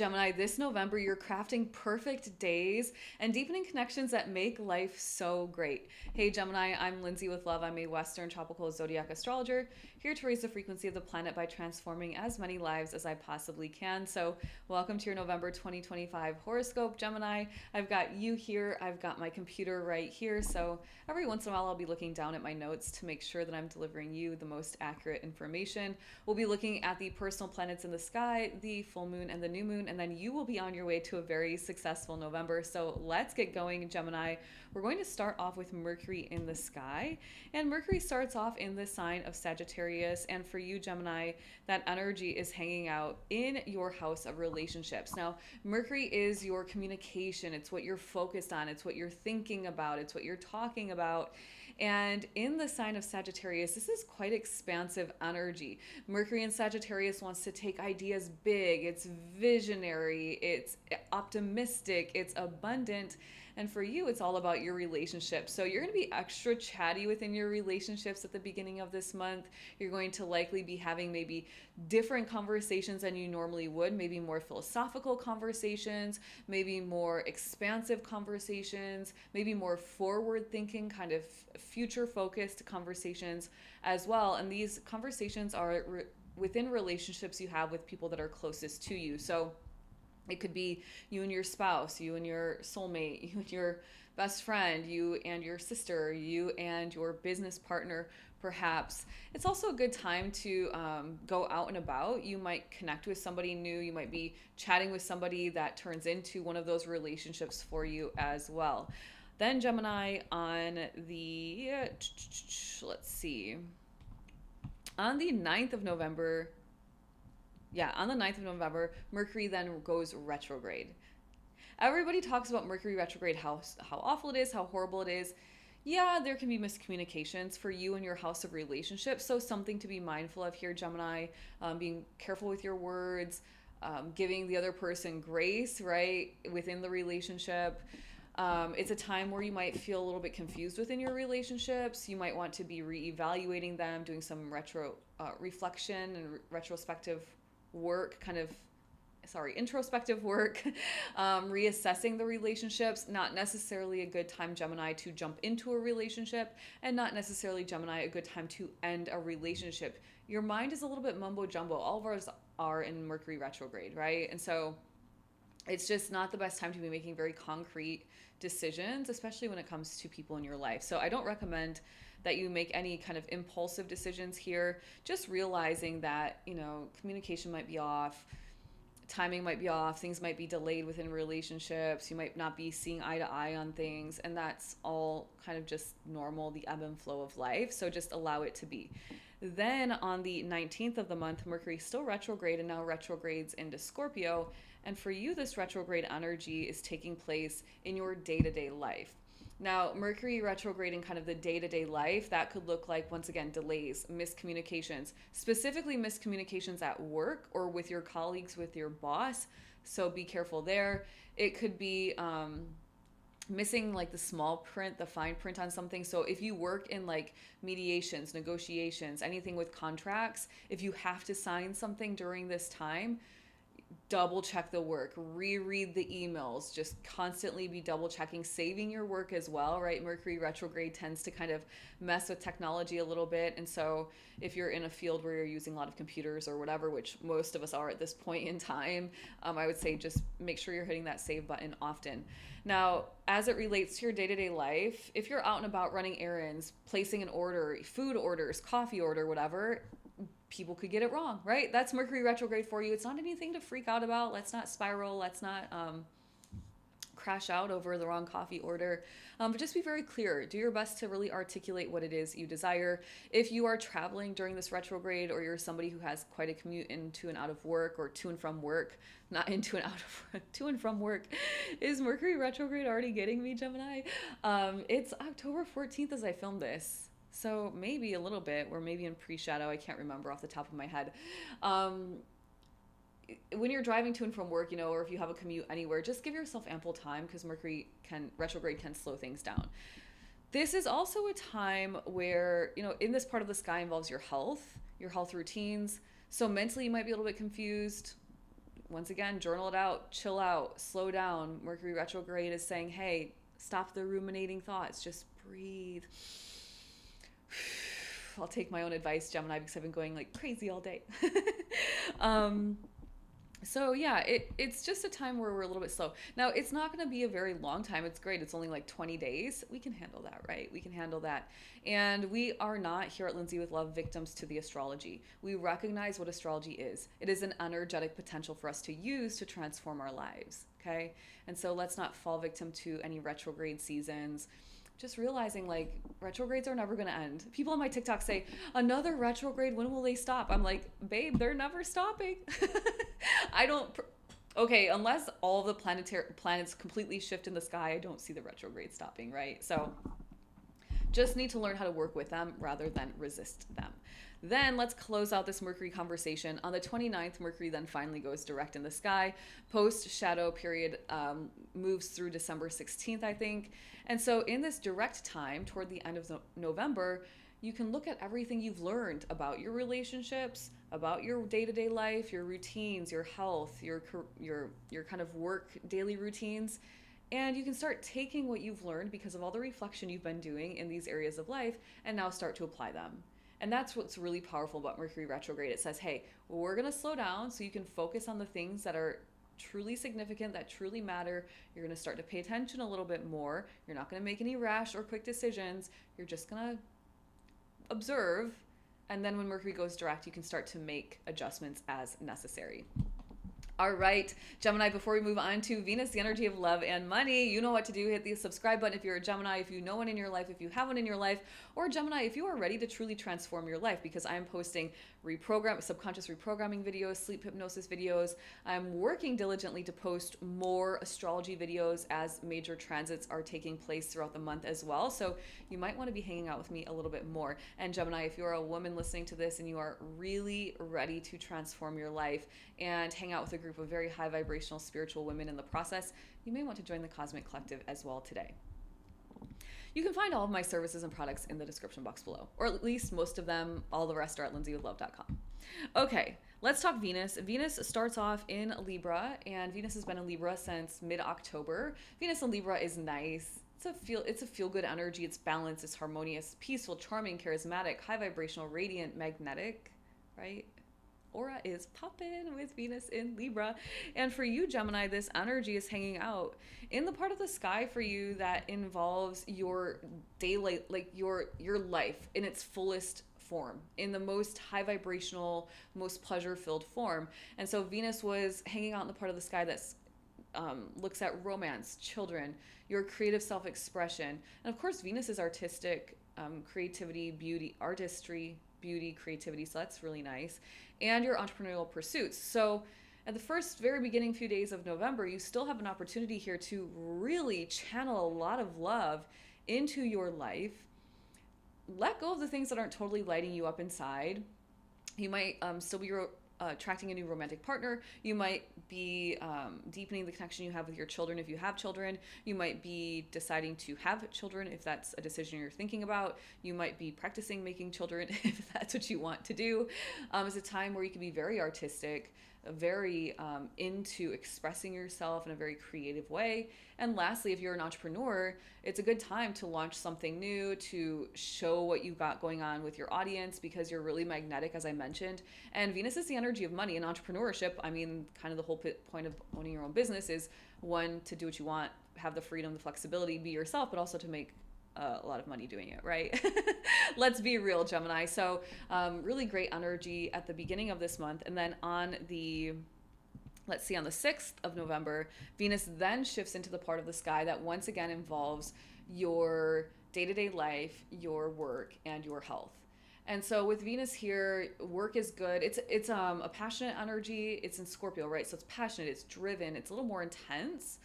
Gemini, this November, you're crafting perfect days and deepening connections that make life so great. Hey, Gemini, I'm Lindsay with Love. I'm a Western tropical zodiac astrologer here to raise the frequency of the planet by transforming as many lives as I possibly can. So, welcome to your November 2025 horoscope, Gemini. I've got you here. I've got my computer right here. So, every once in a while, I'll be looking down at my notes to make sure that I'm delivering you the most accurate information. We'll be looking at the personal planets in the sky, the full moon, and the new moon, and then you will be on your way to a very successful November. So let's get going, Gemini. We're going to start off with Mercury in the sky, and Mercury starts off in the sign of Sagittarius. And for you, Gemini, that energy is hanging out in your house of relationships. Now, Mercury is your communication, it's what you're focused on, it's what you're thinking about, it's what you're talking about. And in the sign of Sagittarius, this is quite expansive energy. Mercury in Sagittarius wants to take ideas big, it's visionary, it's optimistic, it's abundant. And for you, it's all about your relationships. So you're going to be extra chatty within your relationships at the beginning of this month. You're going to likely be having maybe different conversations than you normally would, maybe more philosophical conversations, maybe more expansive conversations, maybe more forward thinking, kind of future focused conversations as well. And these conversations are within relationships you have with people that are closest to you. So it could be you and your spouse, you and your soulmate, you and your best friend, you and your sister, you and your business partner, perhaps. It's also a good time to go out and about. You might connect with somebody new. You might be chatting with somebody that turns into one of those relationships for you as well. Then Gemini on the, let's see, on the 9th of November, on the 9th of November, Mercury then goes retrograde. Everybody talks about Mercury retrograde, how awful it is, how horrible it is. Yeah, there can be miscommunications for you and your house of relationships. So something to be mindful of here, Gemini, being careful with your words, giving the other person grace, right, within the relationship. It's a time where you might feel a little bit confused within your relationships. You might want to be reevaluating them, doing some reflection and retrospective work, introspective work, reassessing the relationships. Not necessarily a good time, Gemini, to jump into a relationship, and not necessarily, Gemini, a good time to end a relationship. Your mind is a little bit mumbo jumbo. All of ours are in Mercury retrograde, right? And so it's just not the best time to be making very concrete decisions, especially when it comes to people in your life. So I don't recommend that you make any kind of impulsive decisions here. Just realizing that, communication might be off, timing might be off, things might be delayed within relationships, you might not be seeing eye to eye on things, and that's all kind of just normal, the ebb and flow of life. So just allow it to be. Then on the 19th of the month, Mercury still retrograde and now retrogrades into Scorpio. And for you, this retrograde energy is taking place in your day-to-day life. Now, Mercury retrograde in kind of the day-to-day life, that could look like, once again, delays, miscommunications, specifically miscommunications at work or with your colleagues, with your boss. So be careful there. It could be missing like the small print, the fine print on something. So if you work in like mediations, negotiations, anything with contracts, if you have to sign something during this time, double check the work, reread the emails, just constantly be double checking, saving your work as well, right? Mercury retrograde tends to kind of mess with technology a little bit. And so if you're in a field where you're using a lot of computers or whatever, which most of us are at this point in time, I would say just make sure you're hitting that save button often. Now, as it relates to your day-to-day life, if you're out and about running errands, placing an order, food orders, coffee order, whatever, people could get it wrong, right? That's Mercury retrograde for you. It's not anything to freak out about. Let's not spiral. Let's not crash out over the wrong coffee order. But just be very clear. Do your best to really articulate what it is you desire. If you are traveling during this retrograde, or you're somebody who has quite a commute into and out of work, or to and from work, not into and out of to and from work, is Mercury retrograde already getting me, Gemini? It's October 14th as I film this. So maybe a little bit. We're maybe in pre-shadow. I can't remember off the top of my head. When you're driving to and from work, or if you have a commute anywhere, just give yourself ample time, because retrograde can slow things down. This is also a time where, in this part of the sky involves your health routines. So mentally you might be a little bit confused. once again, journal it out, chill out, slow down. Mercury retrograde is saying, hey, stop the ruminating thoughts, just breathe. I'll take my own advice, Gemini, because I've been going like crazy all day. So yeah, it's just a time where we're a little bit slow. Now, it's not going to be a very long time. It's great. It's only like 20 days. We can handle that, right? We can handle that. And we are not here at Lindsay with Love victims to the astrology. We recognize what astrology is. It is an energetic potential for us to use to transform our lives, okay? And so let's not fall victim to any retrograde seasons. Just realizing like retrogrades are never going to end. People on my TikTok say, another retrograde, when will they stop? I'm like, babe, they're never stopping. I don't, okay, unless all the planets completely shift in the sky, I don't see the retrograde stopping, right? So just need to learn how to work with them rather than resist them. Then let's close out this Mercury conversation. On the 29th, Mercury then finally goes direct in the sky. Post-shadow period moves through December 16th, I think. And so in this direct time, toward the end of November, you can look at everything you've learned about your relationships, about your day-to-day life, your routines, your health, your kind of work daily routines. And you can start taking what you've learned because of all the reflection you've been doing in these areas of life and now start to apply them. And that's what's really powerful about Mercury retrograde. It says, hey, we're going to slow down so you can focus on the things that are truly significant, that truly matter. You're going to start to pay attention a little bit more. You're not going to make any rash or quick decisions. You're just going to observe. And then when Mercury goes direct, you can start to make adjustments as necessary. All right, Gemini, before we move on to Venus, the energy of love and money, you know what to do. Hit the subscribe button if you're a Gemini, if you know one in your life, if you have one in your life, or Gemini, if you are ready to truly transform your life, because I'm posting subconscious reprogramming videos, sleep hypnosis videos. I'm working diligently to post more astrology videos as major transits are taking place throughout the month as well. So you might want to be hanging out with me a little bit more. And Gemini, if you're a woman listening to this and you are really ready to transform your life and hang out with a group of very high vibrational spiritual women in the process, you may want to join the Cosmic Collective as well today. You can find all of my services and products in the description box below, or at least most of them. All the rest are at lindsaywithlove.com. Okay, let's talk Venus. Venus starts off in Libra, and Venus has been in Libra since mid-October. Venus in Libra is nice. It's a feel-good energy. It's balanced, it's harmonious, peaceful, charming, charismatic, high vibrational, radiant, magnetic, right? Aura is popping with Venus in Libra. And for you, Gemini, this energy is hanging out in the part of the sky for you that involves your daily, like your life in its fullest form, in the most high vibrational, most pleasure-filled form. And so Venus was hanging out in the part of the sky that's looks at romance, children, your creative self-expression. And of course, Venus is artistic, creativity, beauty, artistry, beauty, creativity. So that's really nice. And your entrepreneurial pursuits. So at the very beginning few days of November, you still have an opportunity here to really channel a lot of love into your life. Let go of the things that aren't totally lighting you up inside. You might still be attracting a new romantic partner. You might be deepening the connection you have with your children if you have children. You might be deciding to have children if that's a decision you're thinking about. You might be practicing making children if that's what you want to do. It's a time where you can be very artistic, very into expressing yourself in a very creative way. And lastly, if you're an entrepreneur, it's a good time to launch something new, to show what you've got going on with your audience, because you're really magnetic, as I mentioned. And Venus is the energy of money and entrepreneurship. I mean, kind of the whole point of owning your own business is, one, to do what you want, have the freedom, the flexibility, be yourself, but also to make a lot of money doing it, right? Let's be real, Gemini. So really great energy at the beginning of this month. And then on the 6th of November, Venus then shifts into the part of the sky that once again involves your day-to-day life, your work, and your health. And so with Venus here, work is good. It's a passionate energy. It's in Scorpio, right? So it's passionate, it's driven, it's a little more intense.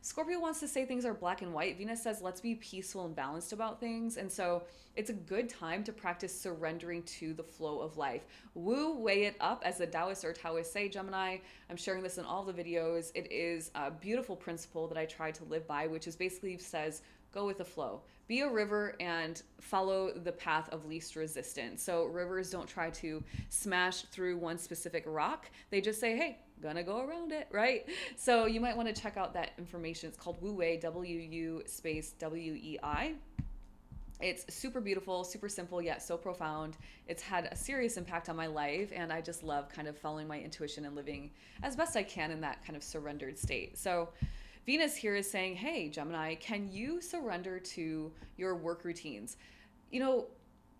Scorpio wants to say things are black and white. Venus says, let's be peaceful and balanced about things. And so it's a good time to practice surrendering to the flow of life. Woo, weigh it up, as the Taoists or Taoists say, Gemini. I'm sharing this in all the videos. It is a beautiful principle that I try to live by, which is basically says, go with the flow. Be a river and follow the path of least resistance. So rivers don't try to smash through one specific rock. They just say, hey, gonna go around it, right? So you might want to check out that information. It's called Wu Wei, W-U space W-E-I. It's super beautiful, super simple, yet so profound. It's had a serious impact on my life, and I just love kind of following my intuition and living as best I can in that kind of surrendered state. So Venus here is saying, hey, Gemini, can you surrender to your work routines? You know,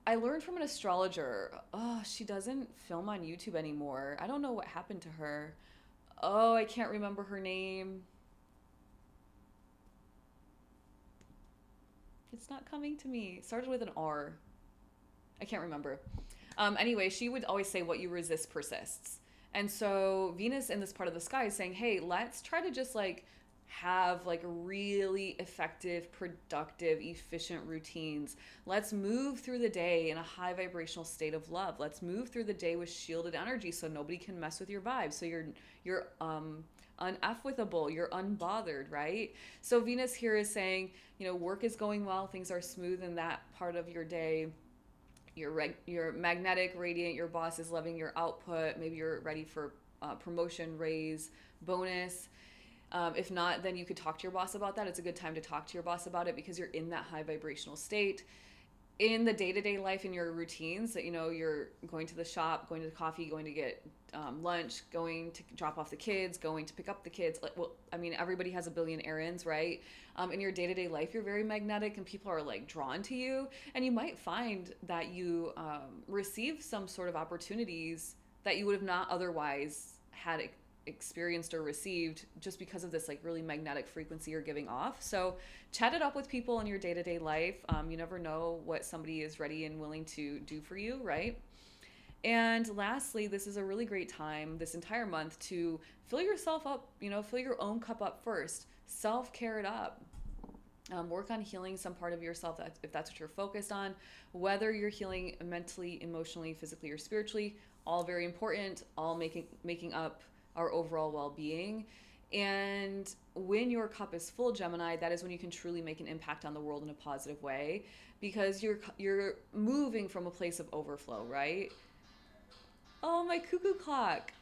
I learned from an astrologer, oh, she doesn't film on YouTube anymore. I don't know what happened to her. Oh, I can't remember her name. It's not coming to me. It started with an R. I can't remember. Anyway, she would always say, what you resist persists. And so Venus in this part of the sky is saying, hey, let's try to just like have like really effective, productive, efficient routines. Let's move through the day in a high vibrational state of love. Let's move through the day with shielded energy so nobody can mess with your vibe. So you're uneffable, you're unbothered, right? So Venus here is saying, work is going well, things are smooth in that part of your day. You're magnetic, radiant, your boss is loving your output. Maybe you're ready for promotion, raise, bonus. If not, then you could talk to your boss about that. It's a good time to talk to your boss about it because you're in that high vibrational state. In the day-to-day life, in your routines, that you're going to the shop, going to the coffee, going to get lunch, going to drop off the kids, going to pick up the kids. Well, I mean, everybody has a billion errands, right? In your day-to-day life, you're very magnetic and people are like drawn to you. And you might find that you receive some sort of opportunities that you would have not otherwise had experienced or received just because of this like really magnetic frequency you're giving off. So chat it up with people in your day-to-day life. You never know what somebody is ready and willing to do for you, right? And lastly, this is a really great time this entire month to fill yourself up, fill your own cup up first. Self-care it up. Work on healing some part of yourself if that's what you're focused on, whether you're healing mentally, emotionally, physically, or spiritually, all very important, all making up our overall well-being. And when your cup is full, Gemini, that is when you can truly make an impact on the world in a positive way because you're moving from a place of overflow, right? Oh, my cuckoo clock.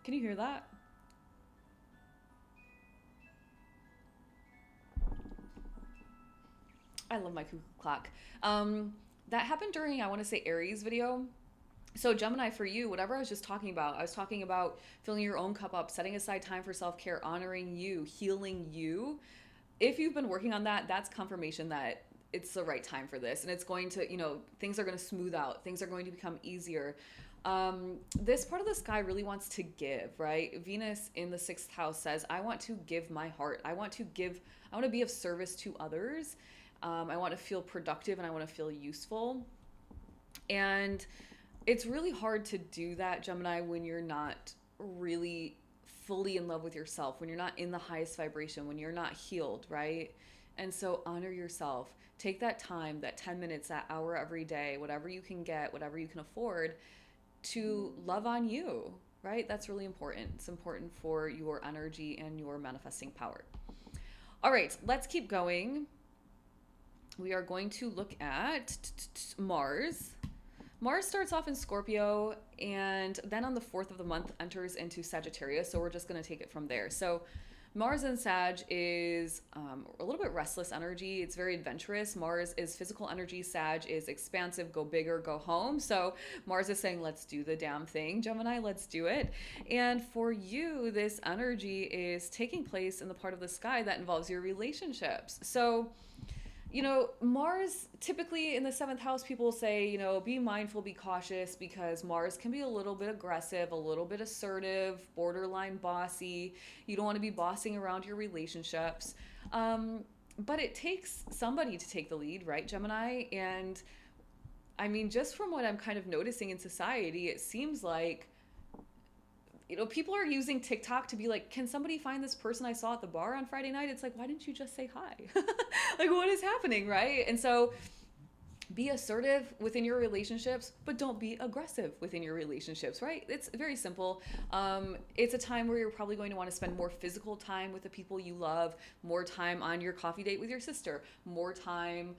Can you hear that? I love my cuckoo clock. That happened during, I want to say, Aries video. So Gemini, for you, whatever I was just talking about, I was talking about filling your own cup up, setting aside time for self-care, honoring you, healing you. If you've been working on that, that's confirmation that it's the right time for this. And it's going to, things are going to smooth out. Things are going to become easier. This part of the sky really wants to give, right? Venus in the 6th house says, I want to give my heart. I want to be of service to others. I want to feel productive and I want to feel useful. And it's really hard to do that, Gemini, when you're not really fully in love with yourself, when you're not in the highest vibration, when you're not healed, right? And so honor yourself. Take that time, that 10 minutes, that hour every day, whatever you can get, whatever you can afford to love on you, right? That's really important. It's important for your energy and your manifesting power. All right, let's keep going. We are going to look at Mars. Mars starts off in Scorpio and then on the 4th of the month enters into Sagittarius. So we're just going to take it from there. So Mars in Sag is a little bit restless energy. It's very adventurous. Mars is physical energy. Sag is expansive, go bigger, go home. So Mars is saying, let's do the damn thing, Gemini, let's do it. And for you, this energy is taking place in the part of the sky that involves your relationships. So Mars, typically in the 7th house, people say, be mindful, be cautious, because Mars can be a little bit aggressive, a little bit assertive, borderline bossy. You don't want to be bossing around your relationships. But it takes somebody to take the lead, right, Gemini? And I mean, just from what I'm kind of noticing in society, it seems like people are using TikTok to be like, can somebody find this person I saw at the bar on Friday night? It's like, why didn't you just say hi? Like, what is happening, right? And so Be assertive within your relationships, but don't be aggressive within your relationships, right? It's very simple. It's a time where you're probably going to want to spend more physical time with the people you love, more time on your coffee date with your sister, more time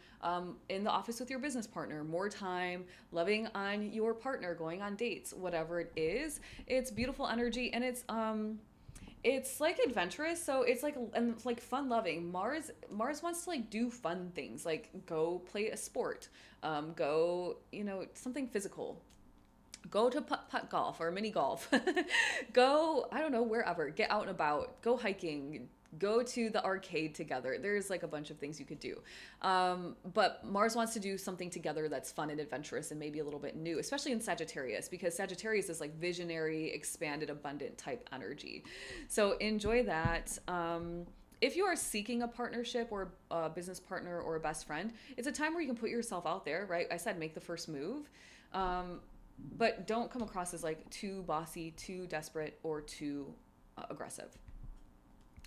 in the office with your business partner, more time loving on your partner, going on dates, whatever it is. It's beautiful energy, and it's like adventurous, so it's like, and it's like fun loving. Mars wants to like do fun things, like go play a sport, go, something physical, go to putt golf or mini golf, go, I don't know, wherever, get out and about, go hiking, go to the arcade together. There's like a bunch of things you could do. But Mars wants to do something together that's fun and adventurous and maybe a little bit new, especially in Sagittarius, because Sagittarius is like visionary, expanded, abundant type energy. So enjoy that. If you are seeking a partnership or a business partner or a best friend, it's a time where you can put yourself out there, right? I said make the first move. But don't come across as like too bossy, too desperate, or too aggressive.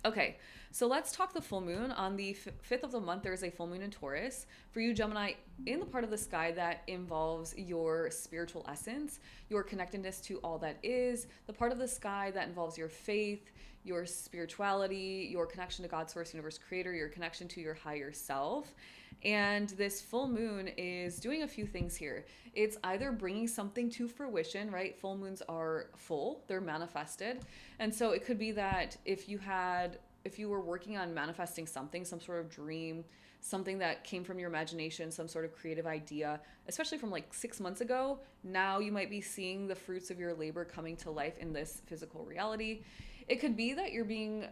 Okay, so let's talk the full moon. On the 5th of the month, there is a full moon in Taurus. For you, Gemini, in the part of the sky that involves your spiritual essence, your connectedness to all that is, the part of the sky that involves your faith, your spirituality, your connection to God, Source, Universe, Creator, your connection to your higher self. And this full moon is doing a few things here. It's either bringing something to fruition, right? Full moons are full, they're manifested. And so it could be that if you were working on manifesting something, some sort of dream, something that came from your imagination, some sort of creative idea, especially from like 6 months ago, now you might be seeing the fruits of your labor coming to life in this physical reality. It could be that you're being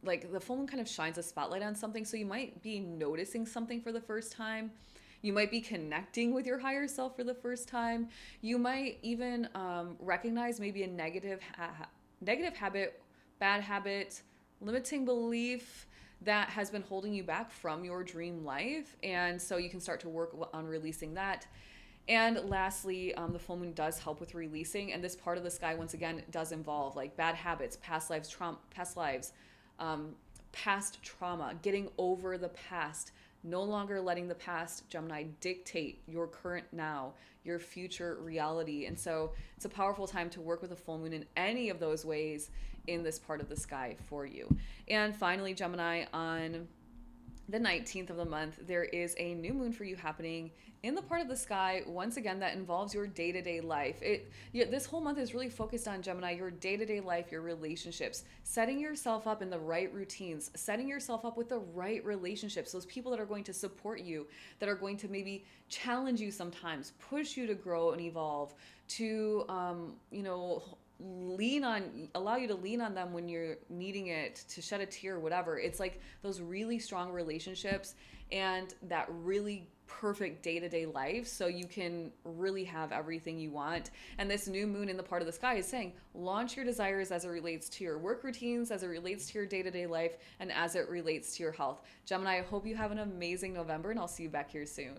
like the full moon kind of shines a spotlight on something, so you might be noticing something for the first time. You might be connecting with your higher self for the first time. You might even recognize maybe a negative habit, bad habit, limiting belief that has been holding you back from your dream life, and so you can start to work on releasing that. And lastly, the full moon does help with releasing, and this part of the sky once again does involve like bad habits, past trauma, getting over the past, no longer letting the past, Gemini, dictate your current now, your future reality. And so it's a powerful time to work with a full moon in any of those ways in this part of the sky for you. And finally, Gemini, on the 19th of the month, there is a new moon for you happening in the part of the sky, once again, that involves your day-to-day life. This whole month is really focused on, Gemini, your day-to-day life, your relationships, setting yourself up in the right routines, setting yourself up with the right relationships, those people that are going to support you, that are going to maybe challenge you sometimes, push you to grow and evolve, to, allow you to lean on them when you're needing it, to shed a tear, whatever. It's like those really strong relationships and that really perfect day-to-day life, so you can really have everything you want. And this new moon in the part of the sky is saying launch your desires as it relates to your work routines, as it relates to your day-to-day life, and as it relates to your health. Gemini, I hope you have an amazing November, and I'll see you back here soon.